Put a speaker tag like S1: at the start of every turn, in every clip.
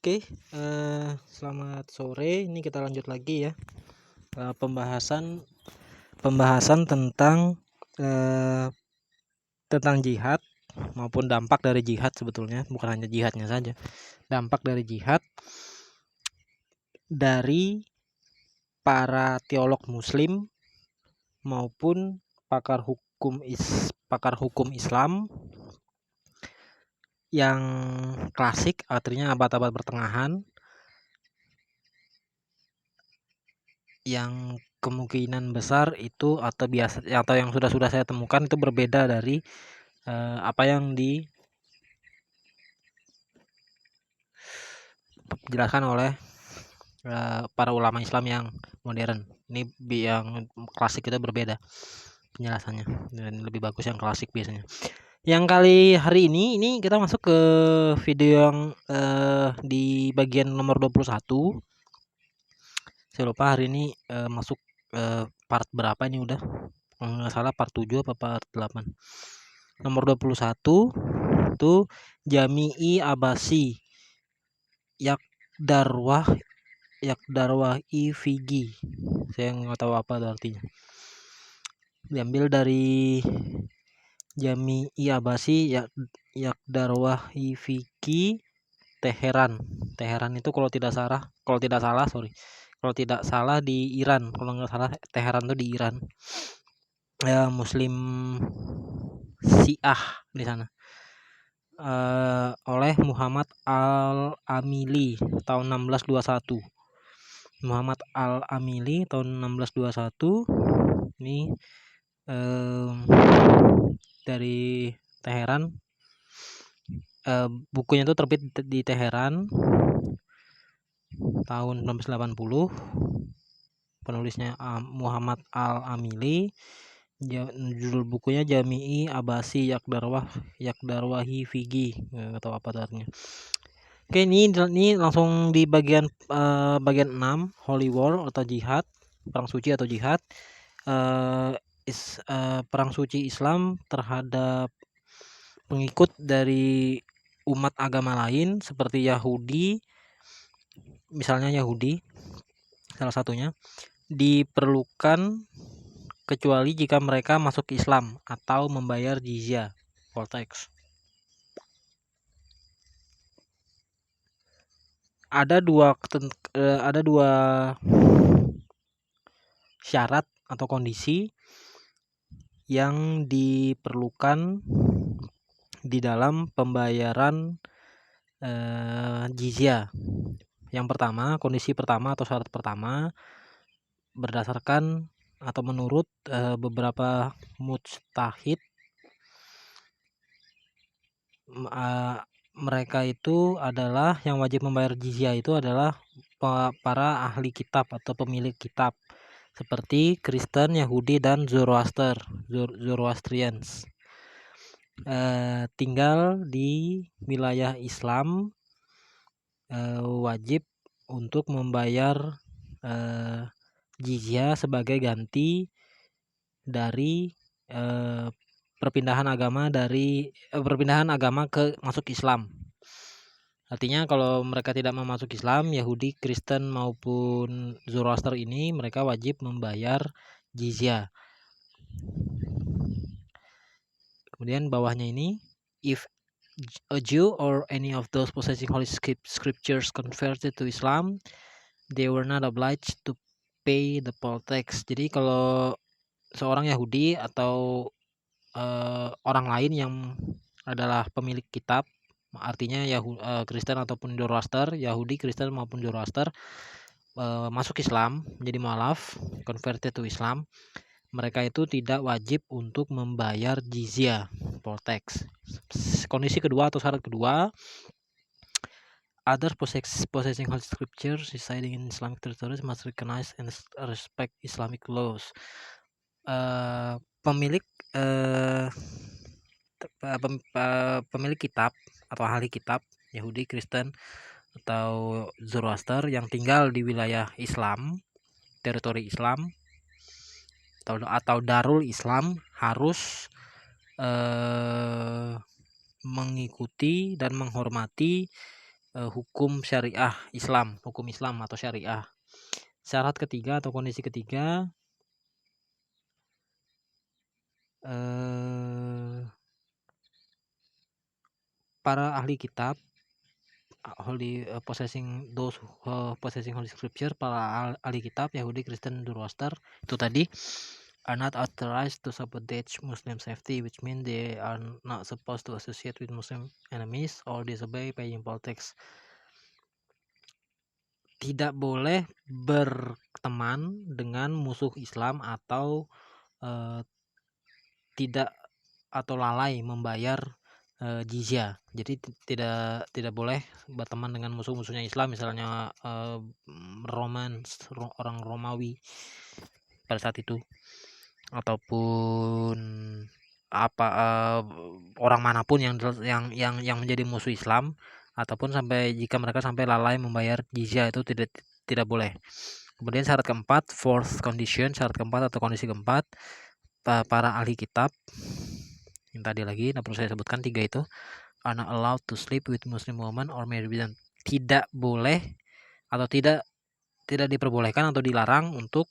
S1: Oke, selamat sore. Ini kita lanjut lagi ya, pembahasan pembahasan eee, tentang jihad maupun dampak dari jihad sebetulnya, bukan hanya jihadnya saja. Dampak dari jihad dari para teolog muslim maupun pakar hukum Islam yang klasik, artinya abad-abad pertengahan, yang kemungkinan besar itu atau yang sudah saya temukan itu berbeda dari apa yang dijelaskan oleh para ulama Islam yang modern. Ini yang klasik itu berbeda penjelasannya dan lebih bagus yang klasik biasanya. Yang kali hari ini kita masuk ke video yang di bagian nomor 21. Saya lupa hari ini masuk part berapa ini udah. Kalau nggak salah part 7 apa part 8. Nomor 21 itu Jami'i Abasi Yakdarwah IVG. Saya nggak tahu apa itu artinya. Diambil dari Jami'i Abasi Yakdarwah IVG Teheran. Teheran itu kalau tidak salah di Iran. Kalau nggak salah Teheran itu di Iran. Muslim Syiah di sana. Oleh Muhammad Al-Amili tahun 1621. Muhammad Al-Amili tahun 1621 ini dari Teheran. Bukunya itu terbit di Teheran tahun 1980. Penulisnya Muhammad Al-Amili. Judul bukunya Jami'i Abasi Yakdarwahi Figi, nggak tahu apa artinya. Oke, ini langsung di bagian 6, Holy War atau jihad, perang suci atau jihad. Perang suci Islam terhadap pengikut dari umat agama lain seperti Yahudi, misalnya Yahudi salah satunya, diperlukan kecuali jika mereka masuk Islam atau membayar jizyah, poll tax. Ada dua syarat atau kondisi yang diperlukan di dalam pembayaran jizyah. Yang pertama, kondisi pertama atau syarat pertama, berdasarkan atau menurut beberapa mujtahid, mereka itu adalah yang wajib membayar jizyah itu adalah para ahli kitab atau pemilik kitab seperti Kristen, Yahudi, dan Zoroastrians. Tinggal di wilayah Islam wajib untuk membayar jizyah sebagai ganti dari perpindahan agama ke masuk Islam. Artinya kalau mereka tidak mau masuk Islam, Yahudi, Kristen maupun Zoroaster ini mereka wajib membayar jizyah. Kemudian bawahnya ini, if a Jew or any of those possessing holy scriptures converted to Islam, they were not obliged to pay the poll tax. Jadi kalau seorang Yahudi atau orang lain yang adalah pemilik kitab, artinya Kristen ataupun Zoroaster, Yahudi, Kristen maupun Zoroaster, masuk Islam menjadi mualaf, converted to Islam, mereka itu tidak wajib untuk membayar jizyah, poll tax. Kondisi kedua atau syarat kedua, others possessing holy scriptures residing in Islamic territories must recognize and respect Islamic laws. Pemilik kitab atau ahli kitab Yahudi, Kristen atau Zoroaster yang tinggal di wilayah Islam, teritori Islam atau Darul Islam harus mengikuti dan menghormati hukum syariah Islam, hukum Islam atau syariah. Syarat ketiga atau kondisi ketiga, para ahli kitab possessing holy scripture, para ahli kitab Yahudi, Kristen, Zoroaster itu tadi are not authorized to sabotage Muslim safety, which mean they are not supposed to associate with Muslim enemies or disobey paying politics. Tidak boleh berteman dengan musuh Islam atau tidak atau lalai membayar jizya. Jadi tidak boleh berteman dengan musuh-musuhnya Islam, misalnya orang Romawi pada saat itu, ataupun orang manapun yang menjadi musuh Islam, ataupun jika mereka sampai lalai membayar jizya, itu tidak boleh. Kemudian syarat keempat, syarat keempat atau kondisi keempat, para ahli kitab yang tadi lagi perlu saya sebutkan 3 itu, are not allowed to sleep with Muslim woman or marry them. Tidak boleh atau tidak diperbolehkan atau dilarang untuk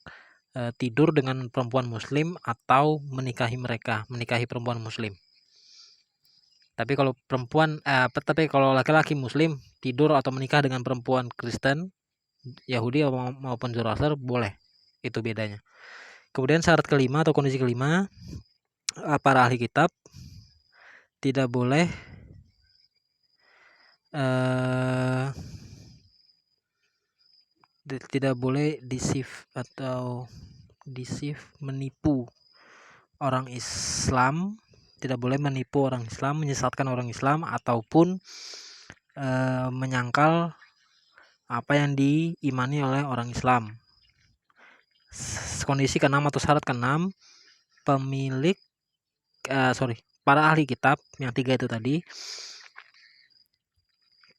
S1: tidur dengan perempuan muslim atau menikahi perempuan muslim. Tapi kalau laki-laki muslim tidur atau menikah dengan perempuan Kristen, Yahudi maupun Zoroaster boleh. Itu bedanya. Kemudian syarat kelima atau kondisi kelima, para ahli kitab tidak boleh menipu orang Islam, menyesatkan orang Islam, ataupun menyangkal apa yang diimani oleh orang Islam. Kondisi keenam atau syarat keenam, para ahli kitab yang 3 itu tadi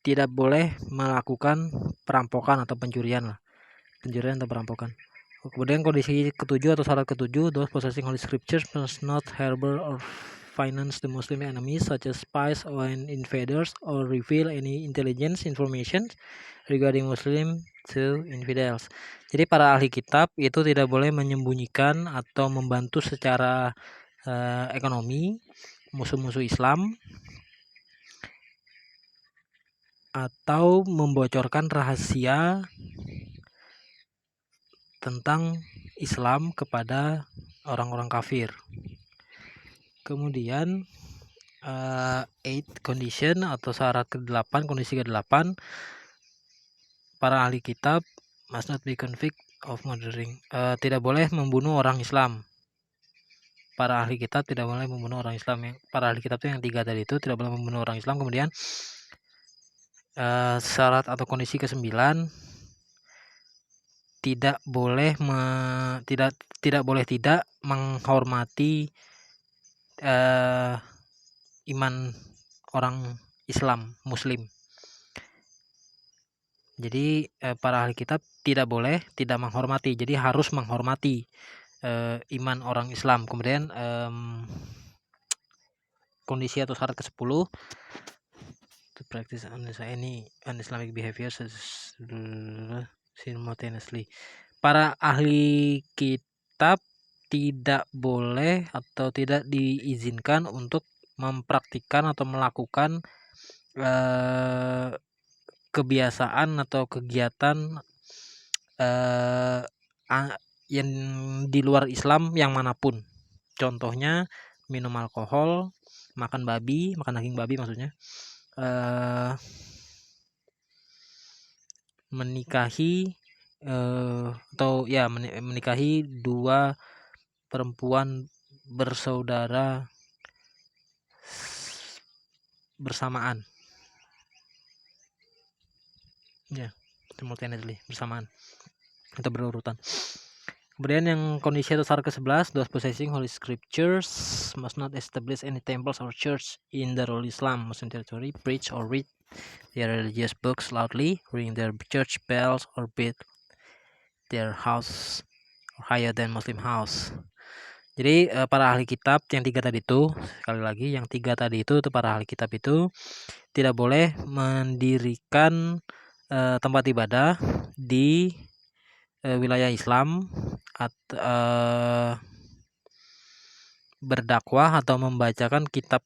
S1: tidak boleh melakukan perampokan atau pencurian atau perampokan. Kemudian kondisi ketujuh atau syarat ketujuh, those possessing holy scriptures must not harbor or finance the Muslim enemies such as spies or invaders, or reveal any intelligence information regarding Muslim to infidels. Jadi para ahli kitab itu tidak boleh menyembunyikan atau membantu secara ekonomi musuh-musuh Islam, atau membocorkan rahasia tentang Islam kepada orang-orang kafir. Kemudian 8 condition atau syarat ke-8, kondisi ke-8, para ahli kitab must not be convict of murdering. Tidak boleh membunuh orang Islam. Para ahli kitab tidak boleh membunuh orang Islam. Para ahli kitab itu yang 3 tadi itu tidak boleh membunuh orang Islam. Kemudian syarat atau kondisi ke-9, tidak boleh menghormati iman orang Islam Muslim. Jadi para ahli kitab tidak menghormati, jadi harus menghormati iman orang Islam. Kemudian kondisi atau syarat ke-10, to practice any un-Islamic behavior simultaneously. Para ahli kitab tidak boleh atau tidak diizinkan untuk mempraktikkan atau melakukan kebiasaan atau kegiatan yang di luar Islam yang manapun. Contohnya minum alkohol, makan daging babi maksudnya, menikahi menikahi 2 perempuan bersaudara bersamaan, simultaneously, bersamaan atau berurutan. Kemudian yang kondisi atau syarat ke-11, those possessing holy scriptures must not establish any temples or church in the Darul Islam Muslim territory, preach or read their religious books loudly, ring their church bells, or build their house higher than Muslim house. Jadi para ahli kitab yang 3 tadi itu, sekali lagi yang 3 tadi itu para ahli kitab itu tidak boleh mendirikan tempat ibadah di wilayah Islam atau berdakwah atau membacakan kitab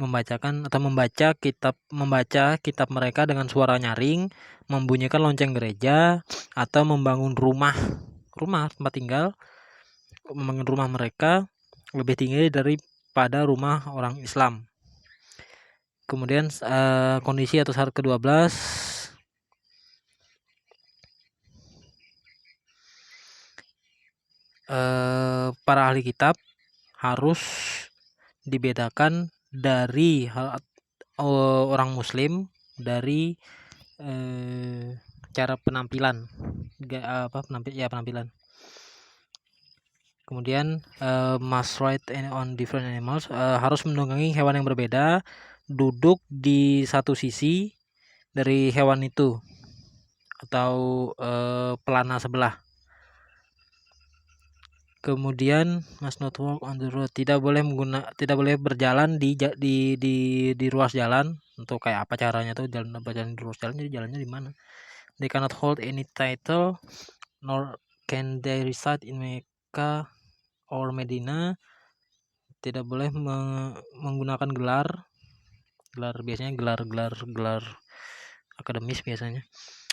S1: membaca kitab mereka dengan suara nyaring, membunyikan lonceng gereja, atau membangun rumah tempat tinggal, membangun rumah mereka lebih tinggi daripada rumah orang Islam. Kemudian kondisi atau syarat ke-12, para ahli kitab harus dibedakan dari orang muslim dari cara penampilan, penampilan. Kemudian must ride on different animals, harus menunggangi hewan yang berbeda, duduk di satu sisi dari hewan itu atau pelana sebelah. Kemudian must not walk on the road, tidak boleh berjalan di ruas jalan. Untuk kayak apa caranya tuh jalan di ruas jalan, jadi jalannya di mana? They cannot hold any title nor can they reside in Mecca or Medina. Tidak boleh menggunakan gelar biasanya gelar akademis biasanya,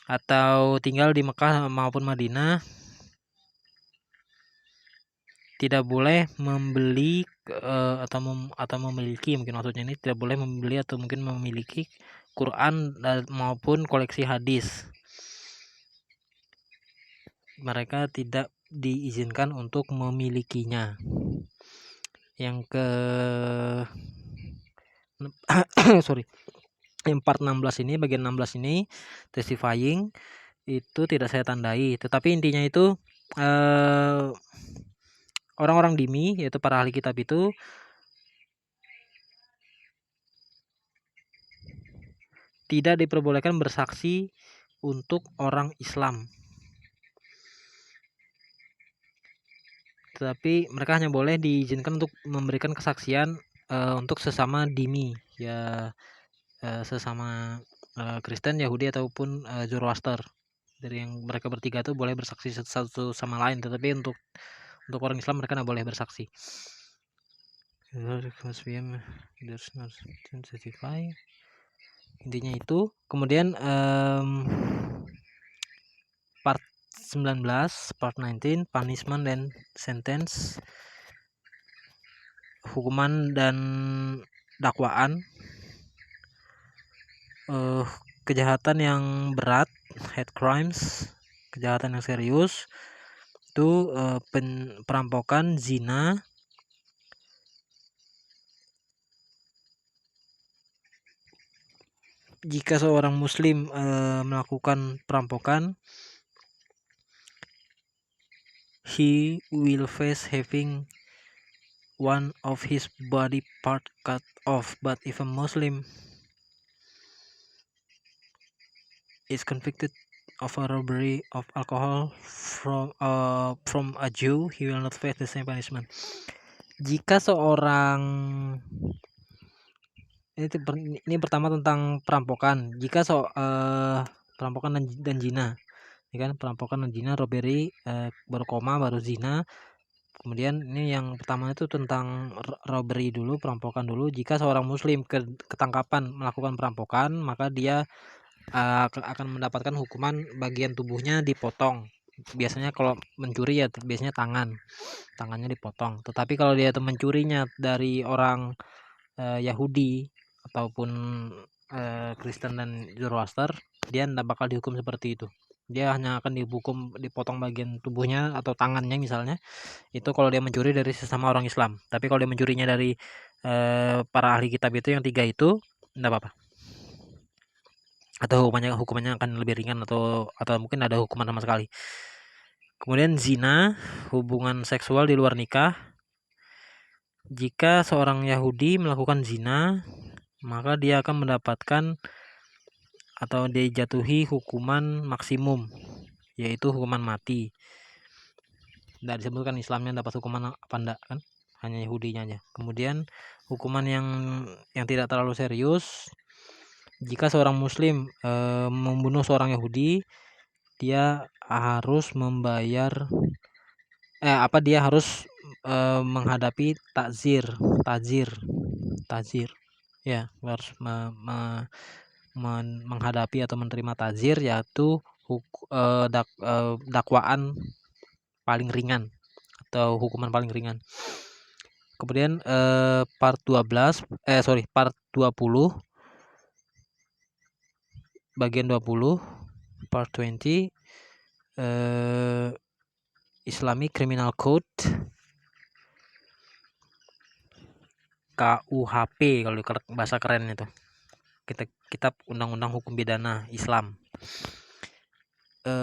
S1: atau tinggal di Mekah maupun Madinah. Tidak boleh membeli atau memiliki, mungkin maksudnya ini tidak boleh membeli atau mungkin memiliki Quran maupun koleksi hadis. Mereka tidak diizinkan untuk memilikinya. Yang ke yang part 16 ini, bagian 16 ini testifying itu tidak saya tandai, tetapi intinya itu orang-orang dimi, yaitu para ahli kitab itu tidak diperbolehkan bersaksi untuk orang Islam, tetapi mereka hanya boleh diizinkan untuk memberikan kesaksian untuk sesama dimi, ya sesama Kristen, Yahudi ataupun Zoroaster. Dari yang mereka bertiga itu boleh bersaksi satu sama lain, tetapi untuk orang Islam mereka tidak boleh bersaksi. Intinya itu. Kemudian part 19, part 19, punishment and sentence, hukuman dan dakwaan. Kejahatan yang berat, hate crimes, kejahatan yang serius itu perampokan, zina, jika seorang muslim melakukan perampokan, he will face having one of his body part cut off. But if a Muslim is convicted of a robbery of alcohol from a Jew, he will not face the same punishment. Jika seorang ini pertama tentang perampokan. Jika perampokan dan zina, ya kan, perampokan dan zina, robbery, baru koma, baru zina. Kemudian ini yang pertama itu tentang robbery dulu, perampokan dulu. Jika seorang muslim ketangkapan melakukan perampokan, maka dia akan mendapatkan hukuman bagian tubuhnya dipotong. Biasanya kalau mencuri ya biasanya tangannya dipotong. Tetapi kalau dia mencurinya dari orang Yahudi ataupun Kristen dan Zoroaster, dia tidak bakal dihukum seperti itu. Dia hanya akan dihukum dipotong bagian tubuhnya atau tangannya misalnya. Itu kalau dia mencuri dari sesama orang Islam. Tapi kalau dia mencurinya dari para ahli kitab itu yang 3 itu, tidak apa-apa. Atau hukumannya akan lebih ringan atau mungkin ada hukuman sama sekali. Kemudian zina, hubungan seksual di luar nikah. Jika seorang Yahudi melakukan zina, maka dia akan mendapatkan atau dijatuhi hukuman maksimum, yaitu hukuman mati. Tidak disebutkan Islamnya dapat hukuman apa enggak kan, hanya Yahudinya aja. Kemudian hukuman yang tidak terlalu serius, jika seorang muslim membunuh seorang Yahudi, dia harus membayar dia harus menghadapi takzir ya, harus menghadapi atau menerima takzir, yaitu dakwaan paling ringan atau hukuman paling ringan. Kemudian part 20 bagian 20 part 20 Islamic Criminal Code, KUHP kalau bahasa keren itu, kitab undang-undang hukum pidana Islam.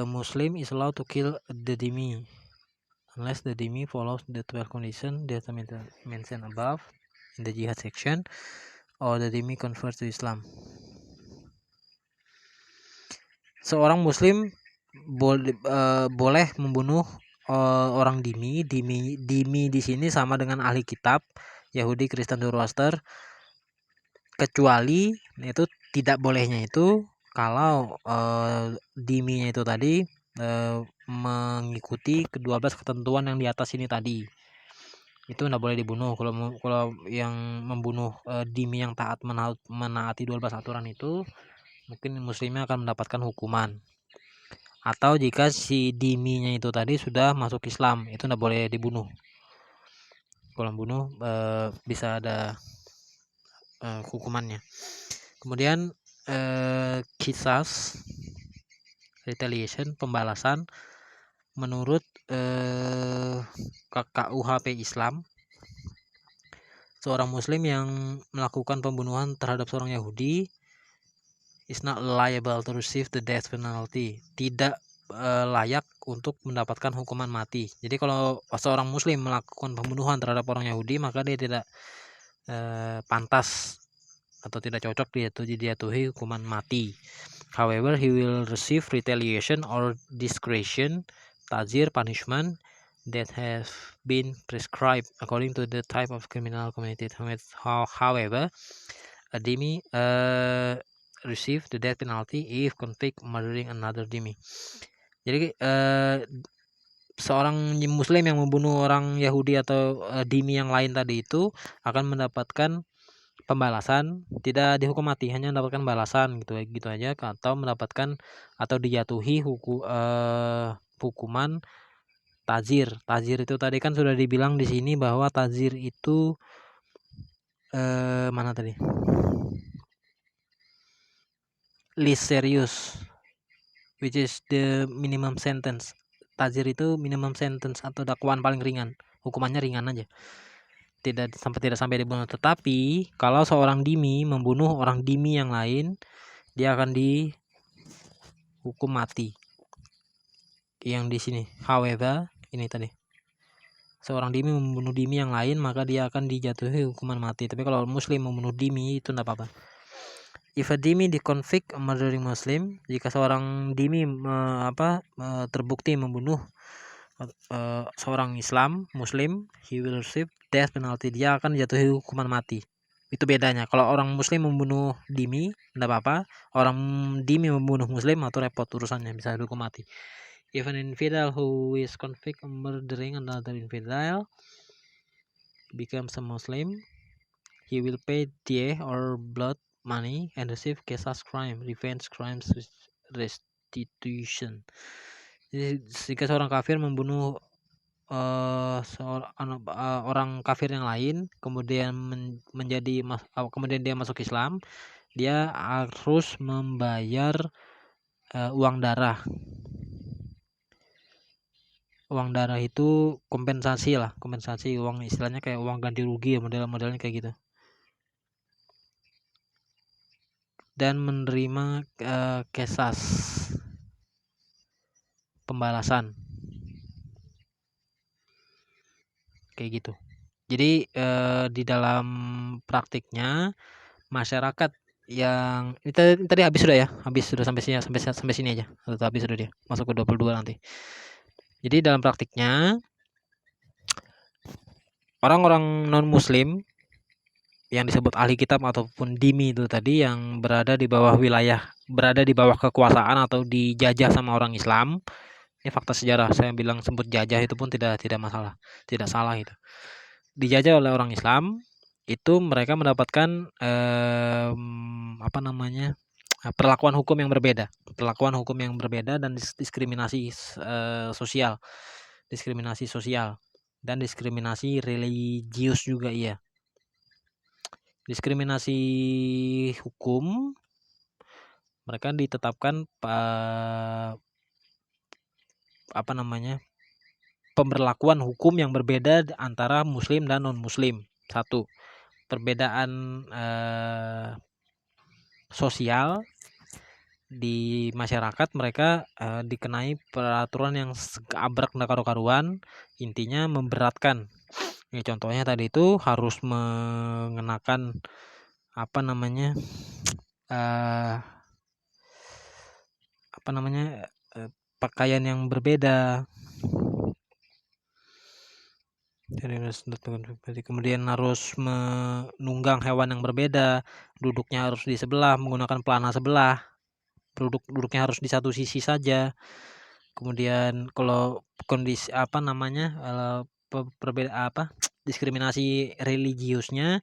S1: Muslim is allowed to kill the dhimmi unless the dhimmi follows the 12 conditions that are mentioned above in the jihad section, or the dhimmi converts to Islam. Seorang muslim boleh membunuh orang dhimmi. Dhimmi di sini sama dengan ahli kitab Yahudi, Kristen, Zoroaster, kecuali itu tidak bolehnya itu kalau dhimminya itu tadi mengikuti ke-12 ketentuan yang di atas ini tadi, itu tidak boleh dibunuh. Kalau yang membunuh dhimmi yang taat menaati 12 aturan itu, mungkin muslimnya akan mendapatkan hukuman. Atau jika si dhimminya itu tadi sudah masuk Islam, itu tidak boleh dibunuh. Kalau membunuh bisa ada hukumannya. Kemudian qisas, retaliation, pembalasan, menurut KUHP Islam, seorang muslim yang melakukan pembunuhan terhadap seorang Yahudi is not liable to receive the death penalty, tidak layak untuk mendapatkan hukuman mati. Jadi kalau seorang muslim melakukan pembunuhan terhadap orang Yahudi, maka dia tidak pantas atau tidak cocok dijatuhi hukuman mati. However, he will receive retaliation or discretion, ta'zir, punishment that have been prescribed according to the type of criminal committed. However, a dhimmi receive the death penalty if convict murdering another dhimmi. Jadi seorang muslim yang membunuh orang Yahudi atau dhimmi yang lain tadi itu akan mendapatkan pembalasan, tidak dihukum mati, hanya mendapatkan balasan gitu aja, atau mendapatkan atau dijatuhi hukuman ta'zir. Ta'zir itu tadi kan sudah dibilang di sini bahwa ta'zir itu mana tadi? Least serious, which is the minimum sentence. Ta'zir itu minimum sentence atau dakwaan paling ringan, hukumannya ringan aja, tidak sampai dibunuh. Tetapi kalau seorang dhimmi membunuh orang dhimmi yang lain, dia akan dihukum mati. Yang di sini, however, ini tadi, seorang dhimmi membunuh dhimmi yang lain, maka dia akan dijatuhi hukuman mati. Tapi kalau muslim membunuh dhimmi itu tidak apa-apa. If a dhimmi convict a murdering Muslim, jika seorang dhimmi terbukti membunuh seorang Muslim, he will receive death penalty, dia akan dijatuhi hukuman mati. Itu bedanya. Kalau orang muslim membunuh dhimmi tidak apa-apa, orang dhimmi membunuh muslim atau repot urusannya, bisa dihukum mati. If an infidel who is convict of murdering another infidel becomes a Muslim, he will pay diye or blood money and receive qisas crime, revenge crimes, restitution. Jadi jika seorang kafir membunuh orang kafir yang lain, kemudian kemudian dia masuk Islam, dia harus membayar uang darah. Uang darah itu kompensasi uang, istilahnya kayak uang ganti rugi ya, model-modelnya kayak gitu. Dan menerima qisas, pembalasan, kayak gitu. Jadi di dalam praktiknya masyarakat yang ini tadi habis sudah ya? Habis sudah sampai sini aja. Atau habis sudah dia? Masuk ke 22 nanti. Jadi dalam praktiknya orang-orang non muslim yang disebut ahli kitab ataupun dhimmi itu tadi yang berada di bawah kekuasaan atau dijajah sama orang Islam. Ini fakta sejarah. Saya bilang sebut jajah itu pun tidak masalah, tidak salah itu. Dijajah oleh orang Islam, itu mereka mendapatkan perlakuan hukum yang berbeda, dan diskriminasi sosial, dan diskriminasi religius juga iya. Diskriminasi hukum mereka ditetapkan pemberlakuan hukum yang berbeda antara muslim dan non muslim. Satu, perbedaan sosial di masyarakat mereka dikenai peraturan yang abrak karu-karuan, intinya memberatkan. Ya, contohnya tadi itu harus mengenakan pakaian yang berbeda. Kemudian harus menunggang hewan yang berbeda, duduknya harus di sebelah, menggunakan pelana sebelah, duduknya harus di satu sisi saja. Kemudian kalau kondisi diskriminasi religiusnya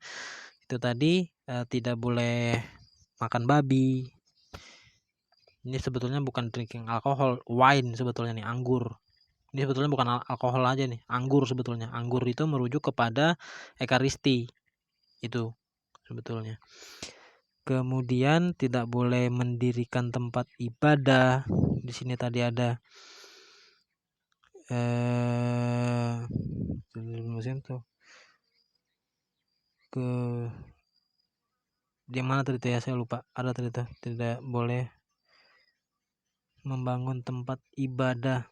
S1: itu tadi tidak boleh makan babi. Ini sebetulnya bukan drinking alkohol, wine sebetulnya nih, anggur. Ini sebetulnya bukan alkohol aja nih, anggur sebetulnya. Anggur itu merujuk kepada ekaristi itu sebetulnya. Kemudian tidak boleh mendirikan tempat ibadah. Di sini tadi ada di mana tadi itu ya, saya lupa. Ada tadi itu, tidak boleh membangun tempat ibadah.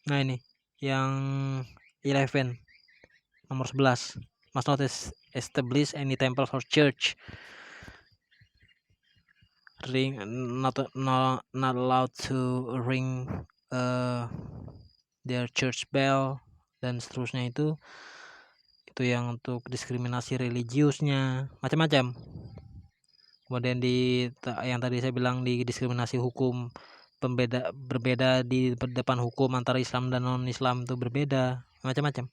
S1: Nah ini yang 11 nomor 11, must not establish any temple or church. Not allowed to ring their church bell dan seterusnya. Itu yang untuk diskriminasi religiusnya, macam-macam. Kemudian yang tadi saya bilang di diskriminasi hukum, berbeda di depan hukum antara Islam dan non Islam itu berbeda, macam-macam.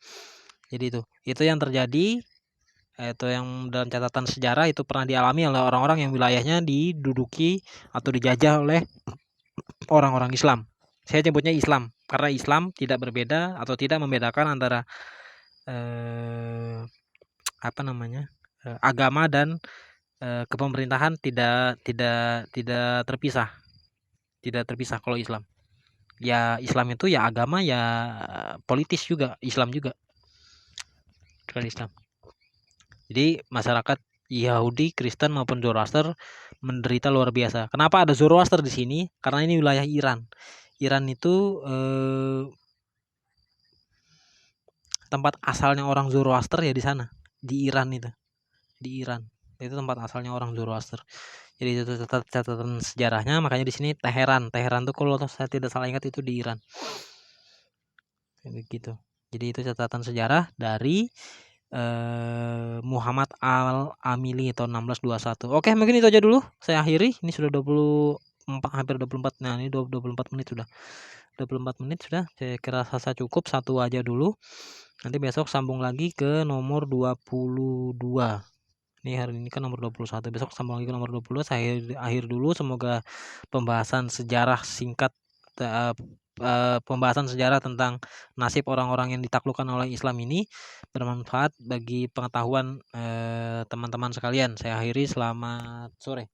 S1: Jadi itu yang terjadi, itu yang dalam catatan sejarah itu pernah dialami oleh orang-orang yang wilayahnya diduduki atau dijajah oleh orang-orang Islam. Saya sebutnya Islam karena Islam tidak berbeda atau tidak membedakan antara agama dan kepemerintahan, tidak terpisah. Tidak terpisah kalau Islam. Ya Islam itu ya agama, ya politis juga, Islam juga. Bukan Islam. Jadi masyarakat Yahudi, Kristen maupun Zoroaster menderita luar biasa. Kenapa ada Zoroaster di sini? Karena ini wilayah Iran. Iran itu tempat asalnya orang Zoroaster ya di sana, di Iran itu. Di Iran. Itu tempat asalnya orang Zoroaster. Jadi itu catatan sejarahnya, makanya di sini Teheran. Teheran tuh kalau saya tidak salah ingat itu di Iran. Begitu. Jadi itu catatan sejarah dari Muhammad Al-Amili tahun 1621. Oke, mungkin itu aja dulu. Saya akhiri. Ini sudah 24, hampir 24. Nah, ini 24 menit sudah. 24 menit sudah. Saya kira rasa cukup, satu aja dulu. Nanti besok sambung lagi ke nomor 22. Ini hari ini kan nomor 21. Besok sambung lagi ke nomor 22. Saya akhir dulu. Semoga pembahasan sejarah singkat pembahasan sejarah tentang nasib orang-orang yang ditaklukkan oleh Islam ini bermanfaat bagi pengetahuan teman-teman sekalian. Saya akhiri, selamat sore.